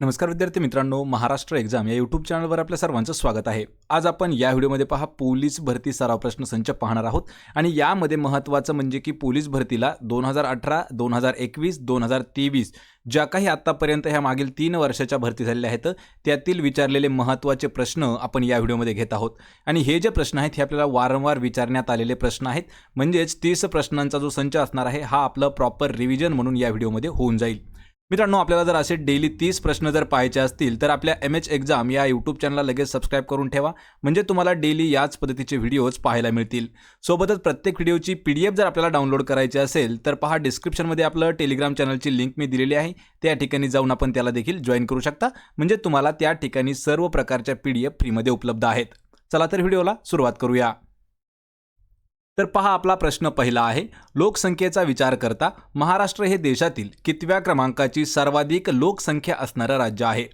नमस्कार विद्यार्थी मित्रांनो, महाराष्ट्र एक्झाम या यूट्यूब चॅनलवर आपल्या सर्वांचं स्वागत आहे। आज आपण या व्हिडिओमध्ये पोलीस भरती सराव प्रश्नसंच पाहणार आहोत आणि यामध्ये महत्त्वाचं म्हणजे की पोलीस भरतीला 2018, 2021, 2023 ज्या काही आतापर्यंत ह्या मागील 3 वर्षाच्या भरती झालेल्या आहेत त्यातील विचारलेले महत्त्वाचे प्रश्न आपण या व्हिडिओमध्ये घेत आहोत। आणि हे जे प्रश्न आहेत हे आपल्याला वारंवार विचारण्यात आलेले प्रश्न आहेत, म्हणजेच 30 प्रश्नांचा जो संच असणार आहे हा आपलं प्रॉपर रिव्हिजन म्हणून या व्हिडिओमध्ये होऊन जाईल। मित्रांनो, आपल्याला जर असे डेली 30 प्रश्न जर पाहायचे असतील तर आपल्या MH एक्झाम या यूट्यूब चॅनलला लगेच सबस्क्राइब करून ठेवा, म्हणजे तुम्हाला डेली याच पद्धतीचे व्हिडिओज पाहायला मिळतील। सोबतच प्रत्येक व्हिडिओची PDF जर आपल्याला डाउनलोड करायची असेल तर पहा, डिस्क्रिप्शनमध्ये आपलं टेलिग्राम चॅनलची लिंक मी दिलेली आहे, त्या ठिकाणी जाऊन आपण त्याला देखील जॉईन करू शकता, म्हणजे तुम्हाला त्या ठिकाणी सर्व प्रकारच्या PDF फ्रीमध्ये उपलब्ध आहेत। चला तर व्हिडिओला सुरुवात करूया। तर पहा, आपला प्रश्न पहिला आहे, लोकसंख्येचा विचार करता महाराष्ट्र हे देशातील कितव्या क्रमांकाची सर्वाधिक लोकसंख्या असणारे राज्य आहे?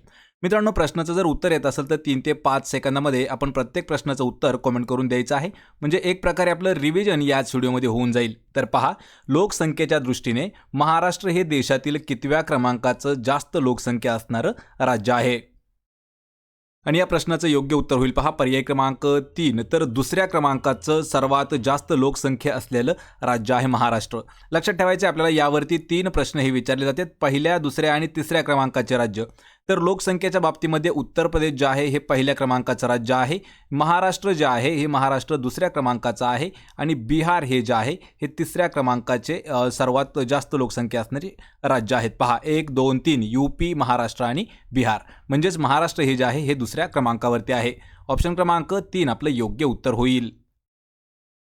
मित्रांनो, प्रश्नाचं जर उत्तर येत असेल तर 3 ते 5 सेकंदामध्ये आपण प्रत्येक प्रश्नाचं उत्तर कमेंट करून द्यायचं आहे, म्हणजे एक प्रकारे आपलं रिव्हिजन याच व्हिडिओमध्ये होऊन जाईल। तर पहा, लोकसंख्येच्या दृष्टीने महाराष्ट्र हे देशातील कितव्या क्रमांकाचं जास्त लोकसंख्या असणारं राज्य आहे? आणि या प्रश्नाचं योग्य उत्तर होईल पहा, पर्याय क्रमांक 3, तर दुसऱ्या क्रमांकाचं सर्वात जास्त लोकसंख्या असलेलं राज्य आहे महाराष्ट्र। लक्षात ठेवायचे, आपल्याला यावरती 3 प्रश्न हे विचारले जातात, पहिल्या, दुसऱ्या आणि तिसऱ्या क्रमांकाचे राज्य। तर लोकसंख्येच्या बाबतीमध्ये उत्तर प्रदेश जे आहे हे पहिल्या क्रमांकाचं राज्य आहे, महाराष्ट्र जे आहे हे महाराष्ट्र दुसऱ्या क्रमांकाचं आहे आणि बिहार हे जे आहे हे तिसऱ्या क्रमांकाचे सर्वात जास्त लोकसंख्या असणारे राज्य आहेत। पहा, 1, 2, 3 UP, महाराष्ट्र आणि बिहार, म्हणजेच महाराष्ट्र हे जे आहे हे दुसऱ्या क्रमांकावरती आहे। ऑप्शन क्रमांक 3 आपलं योग्य उत्तर होईल।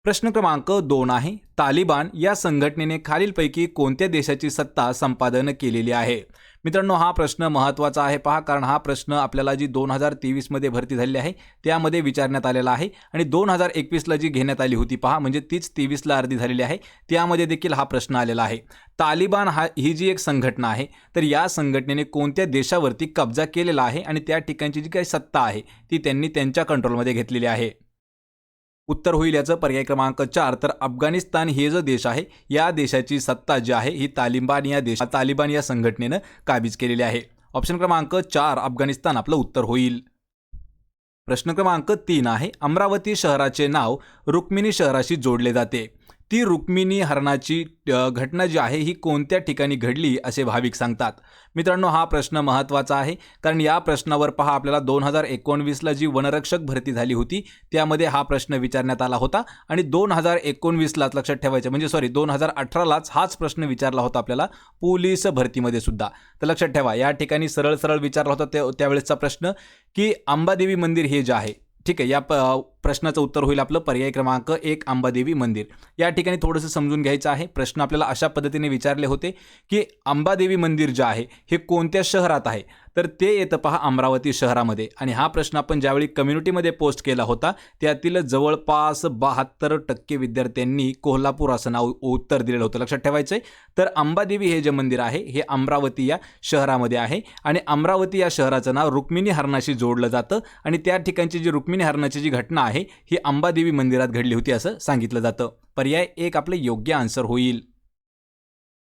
प्रश्न क्रमांक 2 आहे, तालिबान या संघटनेने खालीलपैकी कोणत्या देशाची सत्ता संपादन केलेली आहे? मित्रांनो, हा प्रश्न महत्त्वाचा आहे पहा, कारण हा प्रश्न आपल्याला जी 2023 मध्ये भरती झालेली आहे त्यामध्ये विचारण्यात आलेला आहे आणि 2021 ला जी घेण्यात आली होती पहा, म्हणजे तीच 23 ला अर्धी झालेली आहे, त्यामध्ये देखील हा प्रश्न आलेला आहे। तालिबान ही जी एक संघटना आहे, तर या संघटनेने कोणत्या देशावरती कब्जा केलेला आहे आणि त्या ठिकाणची जी काही सत्ता आहे ती त्यांनी त्यांच्या कंट्रोलमध्ये घेतलेली आहे? उत्तर होईल याचं पर्याय क्रमांक 4, तर अफगाणिस्तान हे जो देश आहे या देशाची सत्ता जी आहे ही तालिबान या संघटनेनं काबीज केलेली आहे। ऑप्शन क्रमांक 4 अफगाणिस्तान आपलं उत्तर होईल। प्रश्न क्रमांक 3 आहे, अमरावती शहराचे नाव रुक्मिणी शहराशी जोडले जाते, ती रुक्मिणी हरणाची घटना जी आहे ही कोणत्या ठिकाणी घडली असे भाविक सांगतात? मित्रांनो, हा प्रश्न महत्त्वाचा आहे, कारण या प्रश्नावर पहा, आपल्याला 2019 ला जी वनरक्षक भरती झाली होती त्यामध्ये हा प्रश्न विचारण्यात आला होता आणि 2019 लाच लक्षात ठेवायचं, म्हणजे 2018 लाच हाच प्रश्न विचारला होता आपल्याला पोलीस भरतीमध्ये सुद्धा। तर लक्षात ठेवा, या ठिकाणी सरळ सरळ विचारला होता त्यावेळेसचा प्रश्न की अंबादेवी मंदिर हे जे आहे, ठीक आहे, या प्रश्नाचं उत्तर होईल आपलं पर्याय क्रमांक 1 अंबादेवी मंदिर। या ठिकाणी थोडंसं समजून घ्यायचं आहे, प्रश्न आपल्याला अशा पद्धतीने विचारले होते की अंबादेवी मंदिर जे आहे हे कोणत्या शहरात आहे, तर ते येतं पहा अमरावती शहरामध्ये। आणि हा प्रश्न आपण ज्यावेळी कम्युनिटीमध्ये पोस्ट केला होता त्यातील जवळपास 72% विद्यार्थ्यांनी कोल्हापूर असं नाव उत्तर दिलेलं होतं, लक्षात ठेवायचं आहे। तर अंबादेवी हे जे मंदिर आहे हे अमरावती या शहरामध्ये आहे आणि अमरावती या शहराचं नाव रुक्मिणी हरणाशी जोडलं जातं आणि त्या ठिकाणची जी रुक्मिणी हरणाची जी घटना आहे ही अंबादेवी मंदिरात घडली होती असं सांगितलं जातं। पर्याय 1 आपलं योग्य आन्सर होईल।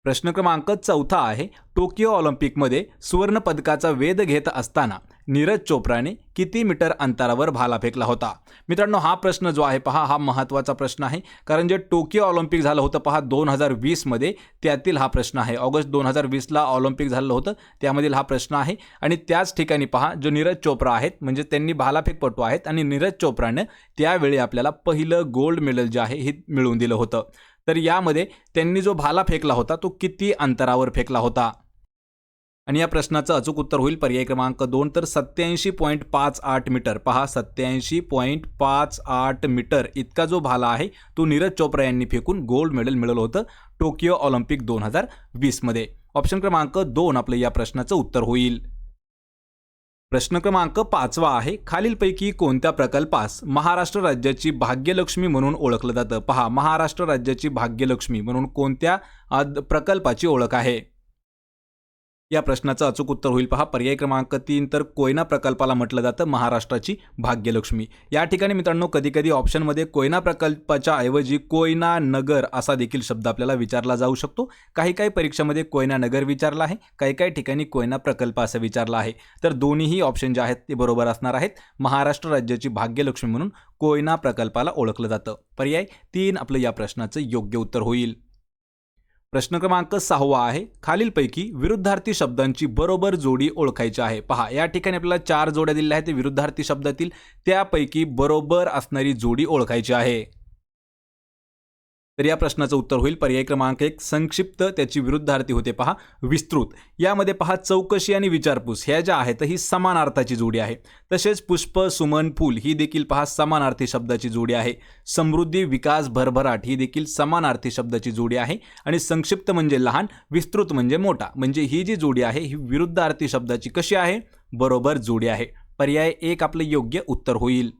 प्रश्न क्रमांक 4 आहे, टोकियो ऑलिम्पिकमध्ये सुवर्ण पदकाचा वेध घेत असताना नीरज चोप्राने किती मीटर अंतरावर भाला फेकला होता? मित्रांनो, हा प्रश्न जो आहे पहा, हा महत्त्वाचा प्रश्न आहे, कारण जे टोकियो ऑलिम्पिक झालं होतं पहा 2020 मध्ये, त्यातील हा प्रश्न आहे। ऑगस्ट 2020 ला ऑलिम्पिक झालं होतं, त्यामधील हा प्रश्न आहे। आणि त्याच ठिकाणी पहा, जो नीरज चोप्रा आहेत, म्हणजे त्यांनी भालाफेकपटू आहेत आणि नीरज चोप्राने त्यावेळी आपल्याला पहिलं गोल्ड मेडल जे आहे हे मिळवून दिलं होतं। तर यामध्ये त्यांनी जो भाला फेकला होता तो किती अंतरावर फेकला होता? आणि या प्रश्नाचं अचूक उत्तर होईल पर्याय क्रमांक 2, तर 87.58 मीटर। पहा, 87.58 मीटर इतका जो भाला आहे तो नीरज चोप्रा यांनी फेकून गोल्ड मेडल मिळवलं होतं टोकियो ऑलिम्पिक 2020 मध्ये। ऑप्शन क्रमांक 2 आपलं या प्रश्नाचं उत्तर होईल। प्रश्न क्रमांक 5 आहे, खालीलपैकी कोणत्या प्रकल्पास महाराष्ट्र राज्याची भाग्यलक्ष्मी म्हणून ओळखलं जातं? पहा, महाराष्ट्र राज्याची भाग्यलक्ष्मी म्हणून कोणत्या प्रकल्पाची ओळख आहे? या प्रश्नाचं अचूक उत्तर होईल पहा पर्याय क्रमांक 3. तर कोयना प्रकल्पाला म्हटलं जातं महाराष्ट्राची भाग्यलक्ष्मी. या ठिकाणी मित्रांनो कधी कधी ऑप्शनमध्ये कोयना प्रकल्पाच्या ऐवजी कोयना नगर असा देखील शब्द आपल्याला विचारला जाऊ शकतो. काही काही परीक्षामध्ये कोयना नगर विचारला आहे, काही ठिकाणी कोयना प्रकल्प असं विचारला आहे. तर दोन्हीही ऑप्शन जे आहेत ते बरोबर असणार आहेत. महाराष्ट्र राज्याची भाग्यलक्ष्मी म्हणून कोयना प्रकल्पाला ओळखलं जातं. पर्याय 3 आपलं या प्रश्नाचं योग्य उत्तर होईल. प्रश्न क्रमांक 6 आहे, खालीलपैकी विरुद्धार्थी शब्दांची बरोबर जोडी ओळखायची आहे. पहा या ठिकाणी आपल्याला 4 जोड्या दिलेल्या आहेत. विरुद्धार्थी शब्दातील त्यापैकी बरोबर असणारी जोडी ओळखायची आहे. तर या प्रश्नाचं उत्तर होईल पर्याय क्रमांक 1 संक्षिप्त. त्याची विरुद्धार्थी होते पहा विस्तृत. यामध्ये पहा चौकशी आणि विचारपूस ह्या ज्या आहेत ही समानार्थाची जोडी आहे. तसेच पुष्प सुमन फूल ही देखील पहा समानार्थी शब्दाची जोडी आहे. समृद्धी विकास भरभराट ही देखील समानार्थी शब्दाची जोडी आहे. आणि संक्षिप्त म्हणजे लहान, विस्तृत म्हणजे मोठा. म्हणजे ही जी जोडी आहे ही विरुद्धार्थी शब्दाची कशी आहे, बरोबर जोडी आहे. पर्याय 1 आपलं योग्य उत्तर होईल.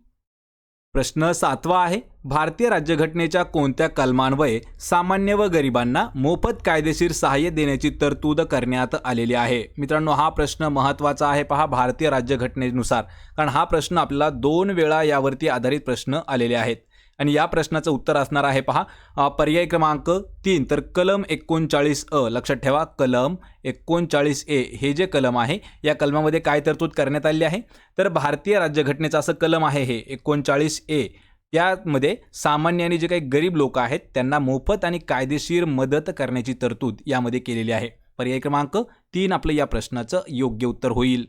प्रश्न 7 आहे, भारतीय राज्यघटनेच्या कोणत्या कलमान्वये सामान्य व गरिबांना मोफत कायदेशीर सहाय्य देण्याची तरतूद करण्यात आलेली आहे. मित्रांनो हा प्रश्न महत्त्वाचा आहे पहा भारतीय राज्यघटनेनुसार, कारण हा प्रश्न आपल्याला 2 वेळा यावरती आधारित प्रश्न आलेले आहेत. आणि या प्रश्नाचं उत्तर असणार आहे पहा पर्याय क्रमांक 3. तर कलम 39A. लक्षात ठेवा कलम 39A हे जे कलम आहे या कलमामध्ये काय तरतूद करण्यात आली आहे, तर भारतीय राज्यघटनेचं असं कलम आहे हे 39A. यामध्ये सामान्य आणि जे काही गरीब लोक आहेत त्यांना मोफत आणि कायदेशीर मदत करण्याची तरतूद यामध्ये केलेली आहे. पर्याय क्रमांक 3 आपलं या प्रश्नाचं योग्य उत्तर होईल.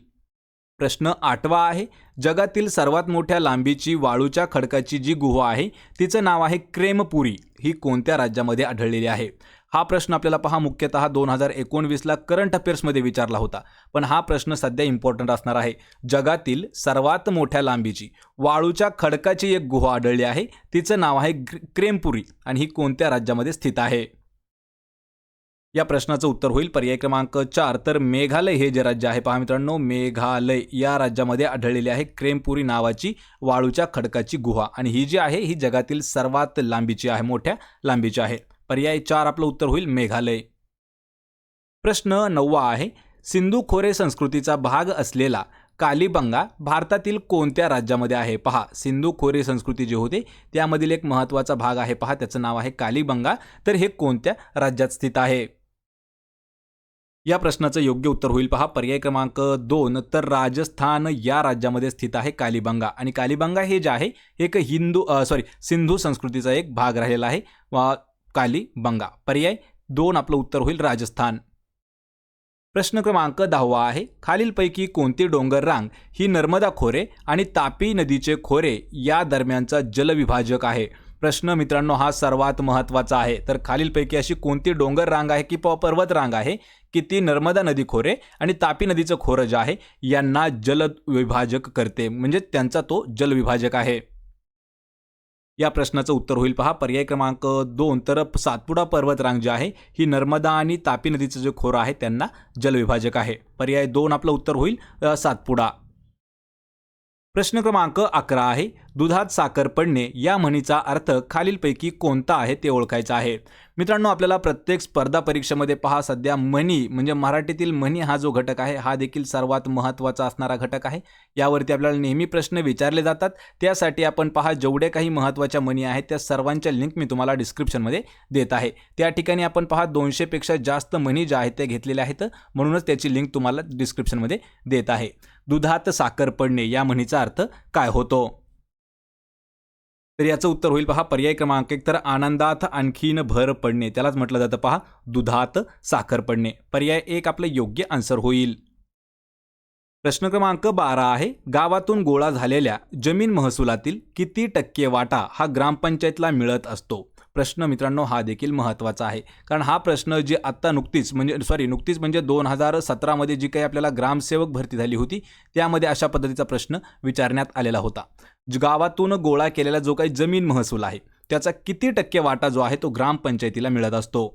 प्रश्न 8 आहे, जगातील सर्वात मोठ्या लांबीची वाळूच्या खडकाची जी गुहा आहे तिचं नाव आहे क्रेमपुरी. ही कोणत्या राज्यामध्ये आढळलेली आहे? हा प्रश्न आपल्याला पहा मुख्यतः 2019ला करंट अफेअर्समध्ये विचारला होता. पण हा प्रश्न सध्या इम्पॉर्टंट असणार आहे. जगातील सर्वात मोठ्या लांबीची वाळूच्या खडकाची एक गुहा आढळली आहे, तिचं नाव आहे क्रेमपुरी आणि ही कोणत्या राज्यामध्ये स्थित आहे? या प्रश्नाचं उत्तर होईल पर्याय क्रमांक 4. तर मेघालय हे जे राज्य आहे पहा मित्रांनो, मेघालय या राज्यामध्ये आढळलेली आहे क्रेमपुरी नावाची वाळूच्या खडकाची गुहा. आणि ही जी आहे ही जगातील सर्वात लांबीची आहे, मोठ्या लांबीची आहे. पर्याय 4 आपलं उत्तर होईल मेघालय. प्रश्न 9 आहे, सिंधू खोरे संस्कृतीचा भाग असलेला कालीबंगा भारतातील कोणत्या राज्यामध्ये आहे? पहा सिंधू खोरे संस्कृती जी होते त्यामधील एक महत्त्वाचा भाग आहे पहा, त्याचं नाव आहे कालीबंगा. तर हे कोणत्या राज्यात स्थित आहे? या प्रश्नाचं योग्य उत्तर होईल पहा पर्याय क्रमांक 2. तर राजस्थान या राज्यामध्ये स्थित आहे कालीबंगा. आणि कालीबंगा हे जे आहे एक सिंधू संस्कृतीचा एक भाग राहिलेला आहे कालीबंगा. पर्याय 2 आपलं उत्तर होईल राजस्थान. प्रश्न क्रमांक 10 आहे, खालीलपैकी कोणती डोंगर रांग ही नर्मदा खोरे आणि तापी नदीचे खोरे या दरम्यानचा जलविभाजक आहे? प्रश्न मित्रांनो हा सर्वात महत्त्वाचा आहे. तर खालीलपैकी अशी कोणती डोंगर रांग आहे की पर्वत रांग आहे की ती नर्मदा नदी खोरे आणि तापी नदीचं खोरं जे आहे यांना जलविभाजक करते, म्हणजे त्यांचा तो जलविभाजक आहे? या प्रश्नाचं उत्तर होईल पहा पर्याय क्रमांक 2. तर सातपुडा पर्वतरांग जी आहे ही नर्मदा आणि तापी नदीचं जे खोरं आहे त्यांना जलविभाजक आहे. पर्याय 2 आपलं उत्तर होईल सातपुडा. प्रश्न क्रमांक 11 आहे, दुधात साखर पडणे या म्हणीचा अर्थ खालीलपैकी कोणता आहे ते ओळखायचं आहे? मित्रांनो आपल्याला प्रत्येक स्पर्धा परीक्षेमध्ये पहा सध्या म्हणी म्हणजे मराठीतील म्हणी हा जो घटक आहे हा देखील सर्वात महत्त्वाचा असणारा घटक आहे. यावरती आपल्याला नेहमी प्रश्न विचारले जातात. त्यासाठी आपण पहा जेवढे काही महत्त्वाच्या म्हणी आहेत त्या सर्वांच्या लिंक मी तुम्हाला डिस्क्रिप्शनमध्ये देत आहे. त्या ठिकाणी आपण पहा 200 पेक्षा जास्त म्हणी ज्या आहेत त्या घेतलेल्या आहेत, म्हणूनच त्याची लिंक तुम्हाला डिस्क्रिप्शनमध्ये देत आहे. दुधात साखर पडणे या म्हणीचा अर्थ काय होतो? तर याचं उत्तर होईल पहा पर्याय क्रमांक 1. तर आनंदात आणखीन भर पडणे त्यालाच म्हटलं जातं पहा दुधात साखर पडणे. पर्याय 1 आपलं योग्य आन्सर होईल. प्रश्न क्रमांक 12 आहे, गावातून गोळा झालेल्या जमीन महसुलातील किती टक्के वाटा हा ग्रामपंचायतला मिळत असतो? प्रश्न मित्रांनो हा देखील महत्त्वाचा आहे, कारण हा प्रश्न जी आत्ता नुकतीच म्हणजे 2017मध्ये जी काही आपल्याला ग्रामसेवक भरती झाली होती त्यामध्ये अशा पद्धतीचा प्रश्न विचारण्यात आलेला होता. गावातून गोळा केलेला जो काही जमीन महसूल आहे त्याचा किती टक्के वाटा जो आहे तो ग्रामपंचायतीला मिळत असतो?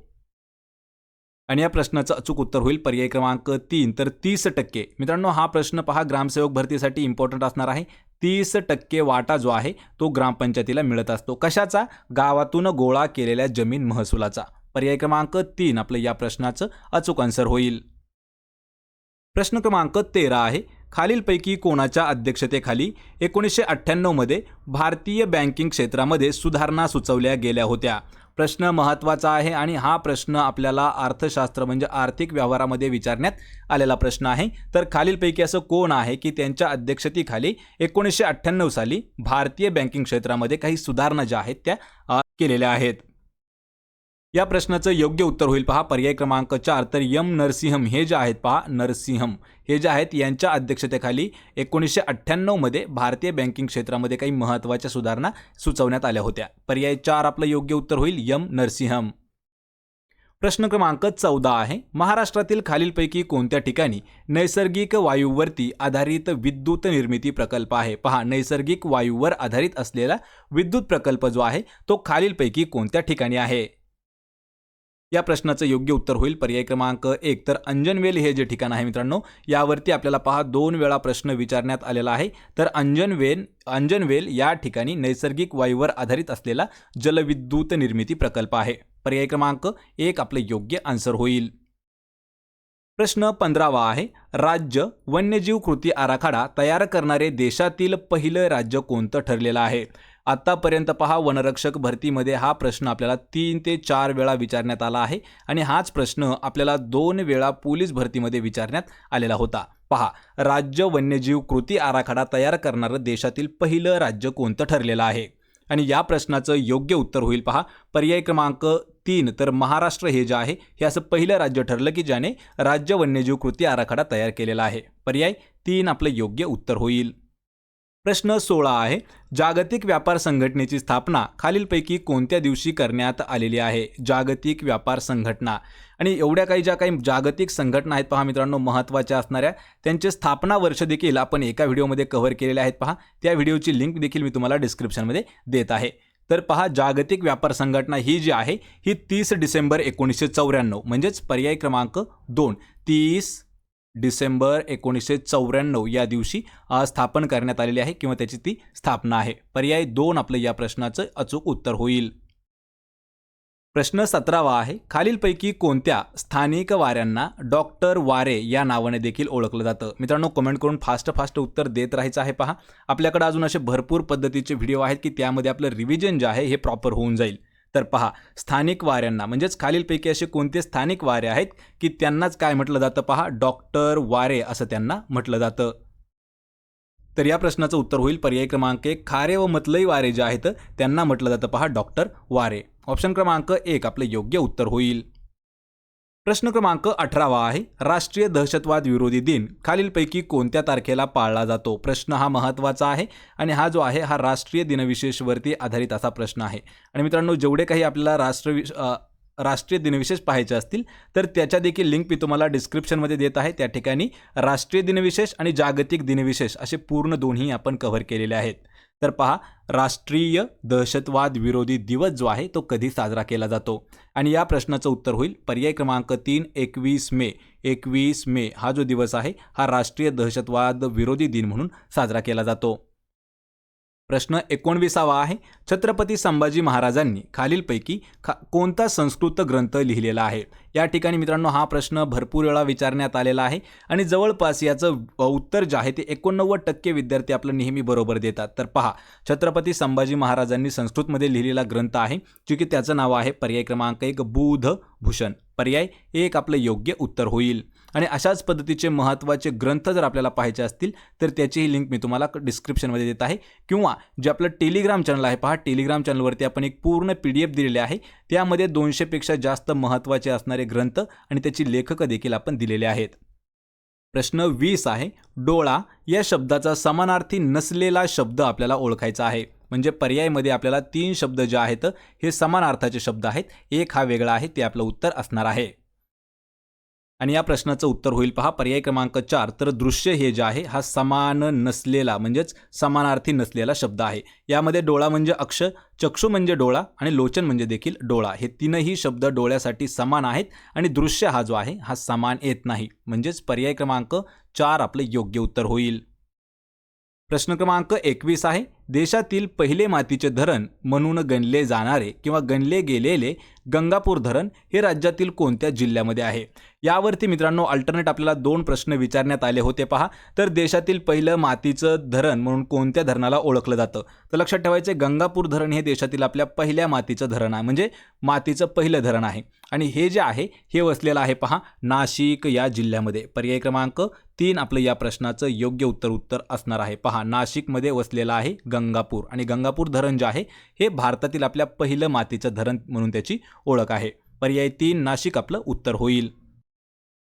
आणि या प्रश्नाचं अचूक उत्तर होईल पर्याय क्रमांक 3. तर 30%. मित्रांनो हा प्रश्न पहा ग्रामसेवक भरतीसाठी इम्पॉर्टंट असणार आहे. 30% वाटा जो आहे तो ग्रामपंचायतीला मिळत असतो. कशाचा? गावातून गोळा केलेल्या जमीन महसुलाचा. पर्याय क्रमांक 3 आपलं या प्रश्नाचं अचूक आन्सर होईल. प्रश्न क्रमांक 13 आहे, खालीलपैकी कोणाच्या अध्यक्षतेखाली 1998 मध्ये भारतीय बँकिंग क्षेत्रामध्ये सुधारणा सुचवल्या गेल्या होत्या? प्रश्न महत्त्वाचा आहे आणि हा प्रश्न आपल्याला अर्थशास्त्र म्हणजे आर्थिक व्यवहारामध्ये विचारण्यात आलेला प्रश्न आहे. तर खालीलपैकी असं कोण आहे की त्यांच्या अध्यक्षतेखाली 1998 साली भारतीय बँकिंग क्षेत्रामध्ये काही सुधारणा ज्या आहेत त्या केलेल्या आहेत? या प्रश्नाचं योग्य उत्तर होईल पहा पर्याय क्रमांक 4. तर एम नरसिंहम हे जे आहेत पहा, नरसिंहम हे जे आहेत यांच्या अध्यक्षतेखाली 1998 मध्ये भारतीय बँकिंग क्षेत्रामध्ये काही महत्त्वाच्या सुधारणा सुचवण्यात आल्या होत्या. पर्याय 4 आपलं योग्य उत्तर होईल, एम नरसिंहम. प्रश्न क्रमांक 14 आहे, महाराष्ट्रातील खालीलपैकी कोणत्या ठिकाणी नैसर्गिक वायूवरती आधारित विद्युत निर्मिती प्रकल्प आहे? पहा, नैसर्गिक वायूवर आधारित असलेला विद्युत प्रकल्प जो आहे तो खालीलपैकी कोणत्या ठिकाणी आहे? या प्रश्नाचं योग्य उत्तर होईल पर्याय क्रमांक 1. तर अंजनवेल हे जे ठिकाण आहे मित्रांनो, यावरती आपल्याला पहा 2 वेळा प्रश्न विचारण्यात आलेला आहे. तर अंजनवेल या ठिकाणी नैसर्गिक वायूवर आधारित असलेला जलविद्युत निर्मिती प्रकल्प आहे. पर्याय क्रमांक 1 आपले योग्य आन्सर होईल. प्रश्न 15वा आहे, राज्य वन्यजीव कृती आराखडा तयार करणारे देशातील पहिलं राज्य कोणतं ठरलेलं आहे? आतापर्यंत पहा वनरक्षक भरतीमध्ये हा प्रश्न आपल्याला 3 ते 4 वेळा विचारण्यात आला आहे आणि हाच प्रश्न आपल्याला 2 वेळा पोलीस भरतीमध्ये विचारण्यात आलेला होता. पहा, राज्य वन्यजीव कृती आराखडा तयार करणारं देशातील पहिलं राज्य कोणतं ठरलेलं आहे? आणि या प्रश्नाचं योग्य उत्तर होईल पहा पर्याय क्रमांक 3. तर महाराष्ट्र हे जे आहे हे असं पहिलं राज्य ठरलं की ज्याने राज्य वन्यजीव कृती आराखडा तयार केलेला आहे. पर्याय 3 आपलं योग्य उत्तर होईल. प्रश्न 16 आहे, जागतिक व्यापार संघटनेची स्थापना खालीलपैकी कोणत्या दिवशी करण्यात आलेली आहे? जागतिक व्यापार संघटना आणि एवढ्या ज्या काही जागतिक संघटना आहेत पहा मित्रांनो महत्त्वाच्या असणाऱ्या, त्यांचे स्थापना वर्ष देखील आपण एका व्हिडिओमध्ये कव्हर केलेले आहेत. पहा, त्या व्हिडिओची लिंक देखील मी तुम्हाला डिस्क्रिप्शनमध्ये देत आहे. तर पहा, जागतिक व्यापार संघटना ही जी आहे ही 30 डिसेंबर 1994 म्हणजेच पर्याय क्रमांक 2 30 डिसेंबर 1994 या दिवशी स्थापन करण्यात आलेली आहे किंवा त्याची ती स्थापना आहे. पर्याय 2 आपलं या प्रश्नाचं अचूक उत्तर होईल. प्रश्न 17वा आहे, खालीलपैकी कोणत्या स्थानिक वाऱ्यांना डॉक्टर वारे या नावाने देखील ओळखलं जातं? मित्रांनो कमेंट करून फास्ट उत्तर देत राहायचं आहे. पहा, आपल्याकडे अजून असे भरपूर पद्धतीचे व्हिडिओ आहेत की त्यामध्ये आपलं रिव्हिजन जे आहे हे प्रॉपर होऊन जाईल. तर पहा, स्थानिक वाऱ्यांना म्हणजेच खालीलपैकी असे कोणते स्थानिक वारे आहेत की त्यांनाच काय म्हटलं जातं? पहा, डॉक्टर वारे असं त्यांना म्हटलं जातं. तर या प्रश्नाचं उत्तर होईल पर्याय क्रमांक 1. खारे व मतलई वारे जे आहेत त्यांना म्हटलं जातं पहा डॉक्टर वारे. ऑप्शन क्रमांक 1 आपलं योग्य उत्तर होईल. प्रश्न क्रमांक 18वा आहे, राष्ट्रीय दहशतवाद विरोधी दिन खालीलपैकी कोणत्या तारखेला पाळला जातो? प्रश्न हा महत्त्वाचा आहे आणि हा जो आहे हा राष्ट्रीय दिनविशेषवरती आधारित असा प्रश्न आहे. आणि मित्रांनो जेवढे काही आपल्याला राष्ट्रीय दिनविशेष पाहायचे असतील तर त्याच्या देखील लिंक मी तुम्हाला डिस्क्रिप्शनमध्ये देत आहे. त्या ठिकाणी राष्ट्रीय दिनविशेष आणि जागतिक दिनविशेष असे पूर्ण दोन्ही आपण कव्हर केलेले आहेत. तर पहा, राष्ट्रीय दहशतवाद विरोधी दिवस जो आहे तो कधी साजरा केला जातो? आणि या प्रश्नाचं उत्तर होईल पर्याय क्रमांक 3 21 मे. 21 मे हा जो दिवस आहे हा राष्ट्रीय दहशतवाद विरोधी दिन म्हणून साजरा केला जातो. प्रश्न 19वा आहे, छत्रपती संभाजी महाराजांनी खालीलपैकी कोणता संस्कृत ग्रंथ लिहिलेला आहे? या ठिकाणी मित्रांनो हा प्रश्न भरपूर वेळा विचारण्यात आलेला आहे आणि जवळपास याचं उत्तर जे आहे ते 89% विद्यार्थी आपलं नेहमी बरोबर देतात. तर पहा, छत्रपती संभाजी महाराजांनी संस्कृतमध्ये लिहिलेला ग्रंथ आहे जो की त्याचं नाव आहे पर्याय क्रमांक 1 बुधभूषण. पर्याय 1 आपलं योग्य उत्तर होईल. आणि अशाच पद्धतीचे महत्त्वाचे ग्रंथ जर आपल्याला पाहायचे असतील तर त्याचीही लिंक मी तुम्हाला डिस्क्रिप्शनमध्ये देत आहे किंवा जे आपलं टेलिग्राम चॅनल आहे पहा, टेलिग्राम चॅनलवरती आपण एक पूर्ण PDF दिलेले आहे. त्यामध्ये 200पेक्षा जास्त महत्त्वाचे असणारे ग्रंथ आणि त्याची लेखक देखील आपण दिलेले आहेत. प्रश्न 20 आहे, डोळा या शब्दाचा समानार्थी नसलेला शब्द आपल्याला ओळखायचा आहे. म्हणजे पर्यायमध्ये आपल्याला 3 शब्द जे आहेत हे समानार्थाचे शब्द आहेत, एक हा वेगळा आहे, ते आपलं उत्तर असणार आहे. आणि या प्रश्नाचं उत्तर होईल पहा पर्याय क्रमांक 4. तर दृश्य हे जे आहे हा समान नसलेला म्हणजेच समानार्थी नसलेला शब्द आहे. यामध्ये डोळा म्हणजे अक्ष, चक्षु म्हणजे डोळा आणि लोचन म्हणजे देखील डोळा, हे तीनही शब्द डोळ्यासाठी समान आहेत आणि दृश्य हा जो आहे हा समान येत नाही. म्हणजेच पर्याय क्रमांक 4 आपले योग्य उत्तर होईल. प्रश्न क्रमांक 21 आहे, देशातील पहिले मातीचे धरण म्हणून गणले जाणारे किंवा गणले गेलेले गंगापूर धरण हे राज्यातील कोणत्या जिल्ह्यामध्ये आहे? यावरती मित्रांनो अल्टरनेट आपल्याला 2 प्रश्न विचारण्यात आले होते पहा. तर देशातील पहिलं मातीचं धरण म्हणून कोणत्या धरणाला ओळखलं जातं? तर लक्षात ठेवायचे गंगापूर धरण हे देशातील आपल्या पहिल्या मातीचं धरण आहे, म्हणजे मातीचं पहिलं धरण आहे. आणि हे जे आहे हे वसलेलं आहे पहा नाशिक या जिल्ह्यामध्ये. पर्याय क्रमांक 3 आपलं या प्रश्नाचं योग्य उत्तर असणार आहे. पहा नाशिकमध्ये वसलेलं आहे गंगापूर आणि गंगापूर धरण जे आहे हे भारतातील आपल्या पहिलं मातीचं धरण म्हणून त्याची ओळख आहे. पर्याय 3 नाशिक आपलं उत्तर होईल.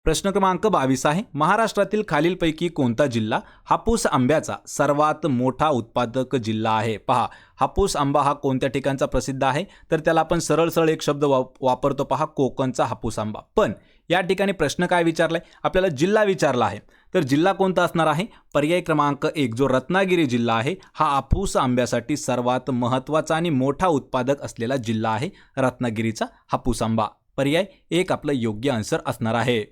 प्रश्न क्रमांक 22 आहे. महाराष्ट्रातील खालीलपैकी कोणता जिल्हा हापूस आंब्याचा सर्वात मोठा उत्पादक जिल्हा आहे? पहा हापूस आंबा हा कोणत्या ठिकाणचा प्रसिद्ध आहे? तर त्याला आपण सरळ एक शब्द वापरतो पहा कोकणचा हापूस आंबा. पण या ठिकाणी प्रश्न काय विचारलाय? आपल्याला जिल्हा विचारला आहे. तर जिल्हा कोणता असणार आहे? पर्याय क्रमांक 1 जो रत्नागिरी जिल्हा आहे हा हापूस आंब्यासाठी सर्वात महत्त्वाचा आणि मोठा उत्पादक असलेला जिल्हा आहे रत्नागिरीचा हापूस आंबा. पर्याय 1 आपलं योग्य आन्सर असणार आहे.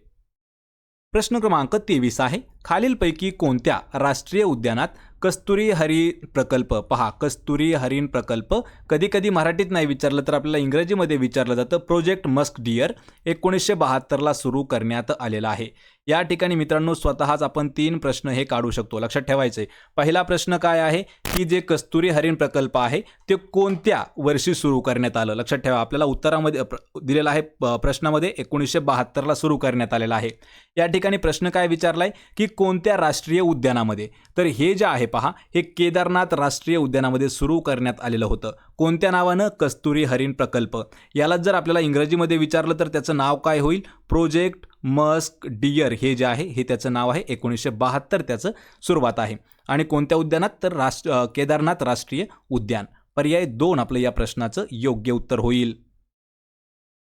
प्रश्न क्रमांक 23 आहे. खालीलपैकी कोणत्या राष्ट्रीय उद्यानात कस्तुरी हरिण प्रकल्प? पहा कस्तुरी हरिण प्रकल्प कधी कधी मराठीत नाही विचारलं तर आपल्याला इंग्रजीमध्ये विचारलं जातं. प्रोजेक्ट मस्क डिअर 1972ला सुरू करण्यात आलेला आहे. या ठिकाणी मित्रांनो स्वतःच आपण 3 प्रश्न हे काढू शकतो. लक्षात ठेवायचे पहिला प्रश्न काय आहे की जे कस्तुरी हरिण प्रकल्प आहे ते कोणत्या वर्षी सुरू करण्यात आलं? लक्षात ठेवा आपल्याला उत्तरामध्ये दिलेला आहे प्रश्नामध्ये 1972ला सुरू करण्यात आलेला आहे. या ठिकाणी प्रश्न काय विचारलाय की कोणत्या राष्ट्रीय उद्यानामध्ये? तर हे जे आहे पहा हे केदारनाथ राष्ट्रीय उद्यानामध्ये सुरू करण्यात आलेलं होतं. कोणत्या नावानं? कस्तुरी हरिण प्रकल्प. याला जर आपल्याला इंग्रजीमध्ये विचारलं तर त्याचं नाव काय होईल? प्रोजेक्ट मस्क डिअर हे जे आहे हे त्याचं नाव आहे. 1972 त्याचं सुरुवात आहे. आणि कोणत्या उद्यानात? तर केदारनाथ राष्ट्रीय उद्यान. पर्याय 2 आपलं या प्रश्नाचं योग्य उत्तर होईल.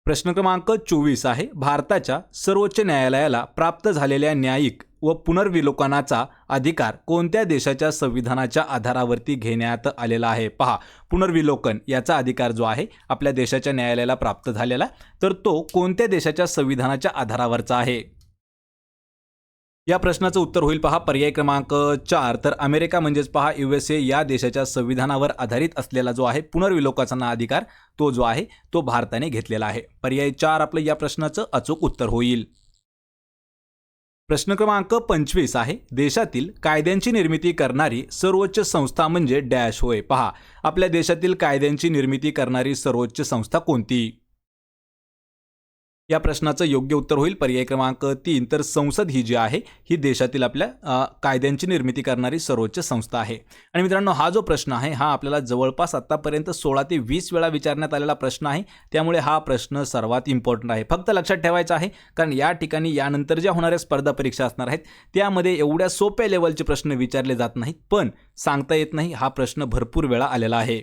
प्रश्न क्रमांक 24 आहे. भारताच्या सर्वोच्च न्यायालयाला प्राप्त झालेल्या न्यायिक व पुनर्विलोकनाचा अधिकार कोणत्या देशाच्या संविधानाच्या आधारावरती घेण्यात आलेला आहे? पहा पुनर्विलोकन याचा अधिकार जो आहे आपल्या देशाच्या न्यायालयाला प्राप्त झालेला तर तो कोणत्या देशाच्या संविधानाच्या आधारावरचा आहे? या प्रश्नाचं उत्तर होईल पहा पर्याय क्रमांक 4 तर अमेरिका म्हणजेच पहा USA या देशाच्या संविधानावर आधारित असलेला जो आहे पुनर्विलोकनाचा अधिकार तो जो आहे तो भारताने घेतलेला आहे. पर्याय 4 आपलं या प्रश्नाचं अचूक उत्तर होईल. प्रश्न क्रमांक 25 आहे. देशातील कायद्यांची निर्मिती करणारी सर्वोच्च संस्था म्हणजे डॅश होय. पहा आपल्या देशातील कायद्यांची निर्मिती करणारी सर्वोच्च संस्था कोणती? या प्रश्नाचं योग्य उत्तर होईल पर्याय क्रमांक 3 तर संसद ही जी आहे ही देशातील आपल्या कायद्यांची निर्मिती करणारी सर्वोच्च संस्था आहे. आणि मित्रांनो हा जो प्रश्न आहे हा आपल्याला जवळपास आतापर्यंत 16 ते 20 वेळा विचारण्यात आलेला प्रश्न आहे. त्यामुळे हा प्रश्न सर्वात इम्पॉर्टंट आहे. फक्त लक्षात ठेवायचा आहे कारण या ठिकाणी यानंतर ज्या होणाऱ्या स्पर्धा परीक्षा असणार आहेत त्यामध्ये एवढ्या सोप्या लेवलचे प्रश्न विचारले जात नाहीत पण सांगता येत नाही हा प्रश्न भरपूर वेळा आलेला आहे.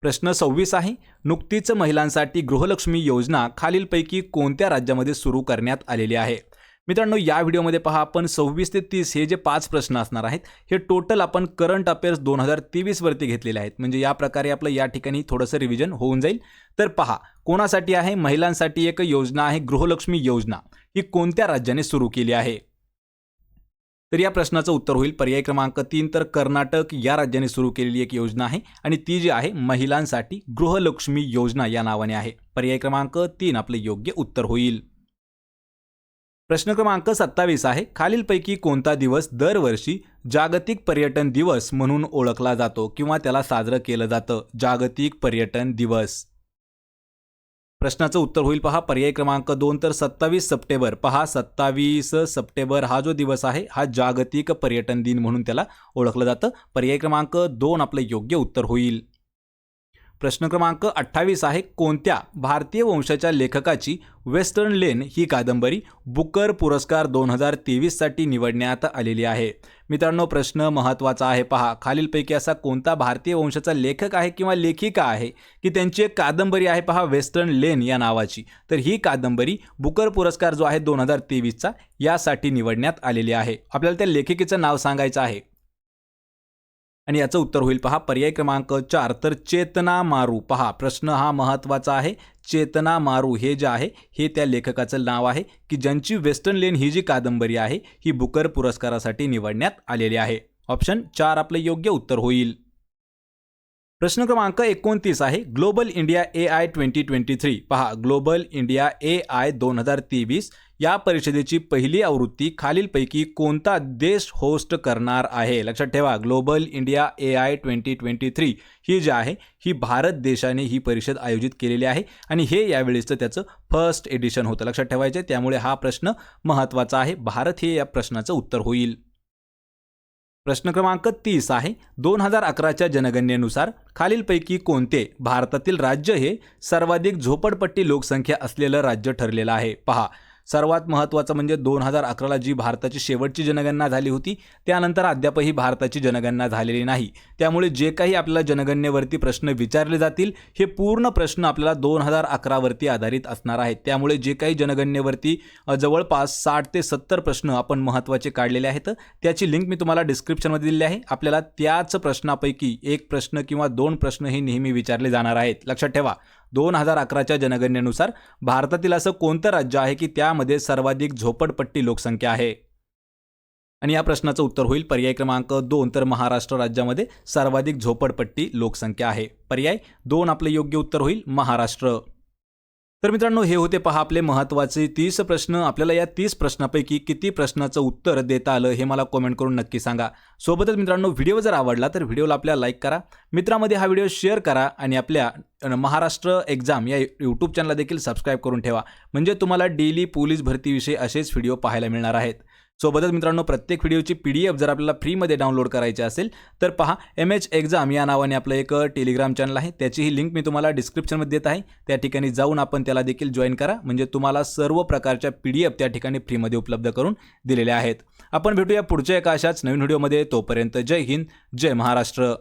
प्रश्न 26 आहे. नुकतीच महिलांसाठी गृहलक्ष्मी योजना खालीलपैकी कोणत्या राज्यामध्ये सुरू करण्यात आलेली आहे? मित्रांनो या व्हिडिओमध्ये पहा आपण 26 ते 30 हे जे 5 प्रश्न असणार आहेत हे टोटल आपण करंट अफेअर्स 2023 वरती घेतलेले आहेत. म्हणजे या प्रकारे आपलं या ठिकाणी थोडंसं रिव्हिजन होऊन जाईल. तर पहा कोणासाठी आहे? महिलांसाठी एक योजना आहे गृहलक्ष्मी योजना. ही कोणत्या राज्याने सुरू केली आहे? तर या प्रश्नाचं उत्तर होईल पर्याय क्रमांक 3 तर कर्नाटक या राज्याने सुरू केलेली एक योजना आहे आणि ती जी आहे महिलांसाठी गृहलक्ष्मी योजना या नावाने आहे. पर्याय क्रमांक 3 आपले योग्य उत्तर होईल. प्रश्न क्रमांक 27 आहे. खालीलपैकी कोणता दिवस दरवर्षी जागतिक पर्यटन दिवस म्हणून ओळखला जातो किंवा त्याला साजरं केलं जातं? जागतिक पर्यटन दिवस. प्रश्नाचं उत्तर होईल पहा पर्याय क्रमांक 2 तर 27 सप्टेंबर. पहा 27 सप्टेंबर हा जो दिवस आहे हा जागतिक पर्यटन दिन म्हणून त्याला ओळखलं जातं. पर्याय क्रमांक 2 आपलं योग्य उत्तर होईल. प्रश्न क्रमांक 28 आहे. कोणत्या भारतीय वंशाच्या लेखकाची वेस्टर्न लेन ही कादंबरी बुकर पुरस्कार 2023 साठी निवडण्यात आलेली आहे? मित्रांनो प्रश्न महत्त्वाचा आहे. पहा खालीलपैकी असा कोणता भारतीय वंशाचा लेखक आहे किंवा लेखिका आहे की त्यांची एक कादंबरी आहे पहा वेस्टर्न लेन या नावाची. तर ही कादंबरी बुकर पुरस्कार जो आहे 2023चा यासाठी निवडण्यात आलेली आहे. आपल्याला त्या लेखिकेचं नाव सांगायचं आहे आणि याचं उत्तर होईल पहा पर्याय क्रमांक 4 तर चेतना मारू. पहा प्रश्न हा महत्त्वाचा आहे. चेतना मारू हे जे आहे हे त्या लेखकाचं नाव आहे की ज्यांची वेस्टर्न लेन ही जी कादंबरी आहे ही बुकर पुरस्कारासाठी निवडण्यात आलेली आहे. ऑप्शन 4 आपलं योग्य उत्तर होईल. प्रश्न क्रमांक 29 आहे ग्लोबल इंडिया AI 2023. पहा, ग्लोबल इंडिया AI 2023 या परिषदेची पहिली आवृत्ती खालीलपैकी कोणता देश होस्ट करणार आहे? लक्षात ठेवा, ग्लोबल इंडिया AI 2023 ही जी आहे ही भारत देशाने ही परिषद आयोजित केलेली आहे आणि हे यावेळेचं त्याचं फर्स्ट एडिशन होतं. लक्षात ठेवायचे, त्यामुळे हा प्रश्न महत्त्वाचा आहे. भारत हे या प्रश्नाचं उत्तर होईल. प्रश्न क्रमांक 30 आहे 2011च्या जनगणनेनुसार खालीलपैकी कोणते भारतातील राज्य हे सर्वाधिक झोपडपट्टी लोकसंख्या असलेलं राज्य ठरलेलं आहे? पहा, सर्वात महत्त्वाचं म्हणजे 2011ला जी भारताची शेवटची जनगणना झाली होती त्यानंतर अद्यापही भारताची जनगणना झालेली नाही. त्यामुळे जे काही आपल्याला जनगणनेवरती प्रश्न विचारले जातील हे पूर्ण प्रश्न आपल्याला 2011 वरती आधारित असणार आहेत. त्यामुळे जे काही जनगणनेवरती जवळपास 60 ते 70 प्रश्न आपण महत्त्वाचे काढलेले आहेत त्याची लिंक मी तुम्हाला डिस्क्रिप्शनमध्ये दिलेली आहे. आपल्याला त्याच प्रश्नापैकी एक प्रश्न किंवा 2 प्रश्न हे नेहमी विचारले जाणार आहेत. लक्षात ठेवा, 2011च्या जनगणनेनुसार भारतातील असं कोणतं राज्य आहे की त्यामध्ये सर्वाधिक झोपडपट्टी लोकसंख्या आहे? आणि या प्रश्नाचं उत्तर होईल पर्याय क्रमांक 2. तर महाराष्ट्र राज्यामध्ये सर्वाधिक झोपडपट्टी लोकसंख्या आहे. पर्याय 2 आपलं योग्य उत्तर होईल, महाराष्ट्र. तर मित्रांनो, हे होते पहा आपले महत्त्वाचे 30 प्रश्न. आपल्याला या 30 प्रश्नापैकी किती प्रश्नाचं उत्तर देता आलं हे मला कमेंट करून नक्की सांगा. सोबतच मित्रांनो, व्हिडिओ जर आवडला तर व्हिडिओला आपल्या लाईक करा, मित्रांमध्ये हा व्हिडिओ शेअर करा आणि आपल्या महाराष्ट्र एक्झाम या यूट्यूब चॅनलला देखील सबस्क्राईब करून ठेवा. म्हणजे तुम्हाला डेली पोलीस भरतीविषयी असेच व्हिडिओ पाहायला मिळणार आहेत. सोबतच मित्रांनो, प्रत्येक व्हिडिओची PDF जर आपल्याला फ्रीमध्ये डाउनलोड करायची असेल तर पहा MH एक्झाम या नावाने आपलं एक टेलिग्राम चॅनल आहे. त्याचीही लिंक मी तुम्हाला डिस्क्रिप्शनमध्ये देत आहे. त्या ठिकाणी जाऊन आपण त्याला देखील जॉईन करा. म्हणजे तुम्हाला सर्व प्रकारच्या PDF त्या ठिकाणी फ्रीमध्ये उपलब्ध करून दिलेल्या आहेत. आपण भेटूया पुढच्या एका अशाच नवीन व्हिडिओमध्ये. तोपर्यंत जय हिंद, जय महाराष्ट्र.